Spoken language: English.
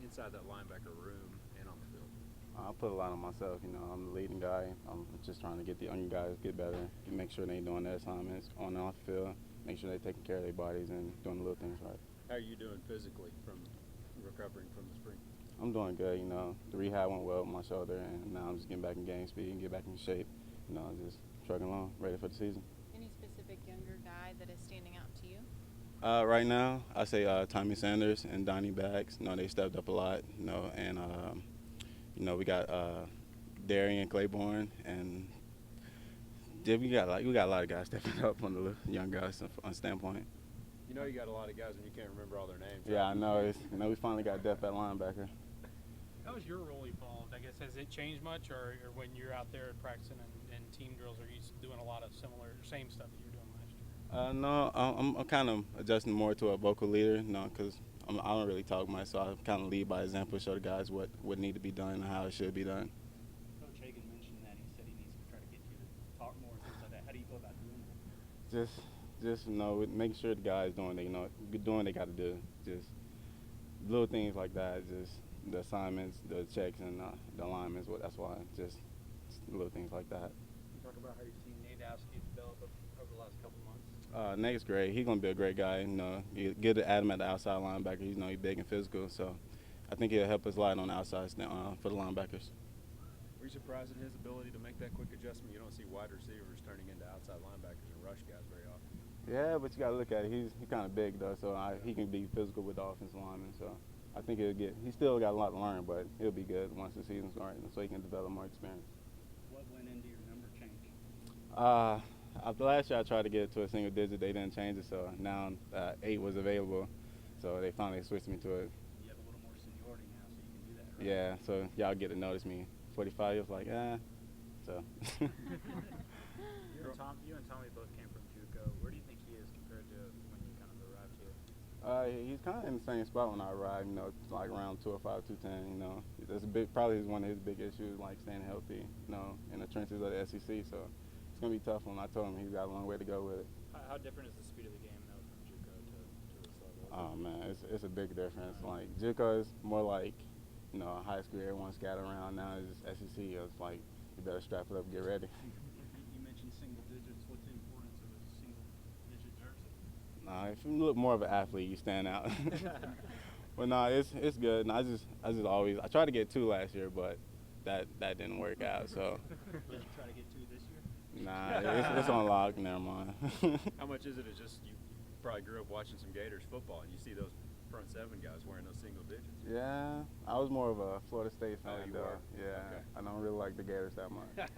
inside that linebacker room and on the field? I put a lot on myself. I'm the leading guy. I'm just trying to get the younger guys get better, and make sure they doing their assignments on and off the field, make sure they're taking care of their bodies and doing the little things right. How are you doing physically from recovering from the spring? I'm doing good. The rehab went well with my shoulder, and now I'm just getting back in game speed and get back in shape. Just trucking along, ready for the season. Any specific younger guy that is standing out to you? Right now, I say Tommy Sanders and Donnie Bags. They stepped up a lot. And we got Darian Claiborne, and we got a lot of guys stepping up on the young guys on standpoint. You know you got a lot of guys when you can't remember all their names. Yeah, I know. We finally got depth at linebacker. How has your role evolved? I guess, has it changed much, or when you're out there practicing and team drills, are you doing a lot of same stuff that you were doing last year? No, I'm kind of adjusting more to a vocal leader, because I don't really talk much, so I kind of lead by example, show the guys what need to be done and how it should be done. Coach Hagan mentioned that. He said he needs to try to get you to talk more and things like that. How do you go about doing that? Just making sure the guys doing what they got to do. Just little things like that. Just the assignments, the checks, and the alignments. That's why. Just little things like that. You talk about how you've seen Nate Dowski develop over the last couple months. Nate's great. He's gonna be a great guy. You get to add him at the outside linebacker. He's big and physical, so I think he'll help us a lot on the outside for the linebackers. Were you surprised at his ability to make that quick adjustment? You don't see wide receivers turning into outside linebackers and rush guys very often. Yeah, but you got to look at it. He's kind of big though, so he can be physical with the offensive linemen. So I think he still got a lot to learn, but he'll be good once the season's starting, so he can develop more experience. What went into your number change? After last year, I tried to get it to a single digit. They didn't change it, so now 8 was available. So they finally switched me to it. You have a little more seniority now, so you can do that, right? Yeah, so y'all get to notice me. 45, it was like, so. You and Tommy both came from JUCO. Where do you think he is compared to when you kind of arrived here? He's kind of in the same spot when I arrived. Like around 205, 210. That's probably one of his big issues, like staying healthy. In the trenches of the SEC. So it's gonna be tough. When I told him he's got a long way to go with it. How different is the speed of the game though from JUCO to this level? Oh man, it's a big difference. Like JUCO is more like a high school, everyone scattered around. Now it's just SEC. It's like you better strap it up, and get ready. You mentioned single digits. What's the importance of a single digit jersey? If you look more of an athlete, you stand out. But no, it's good. And I tried to get 2 last year, but that didn't work out. So Did you try to get 2 this year? nah, it's on lock. Never mind. How much is it? It's just you probably grew up watching some Gators football, and you see those front 7 guys wearing those single digits. Yeah, I was more of a Florida State fan, you though. were? Yeah, Okay. I don't really like the Gators that much.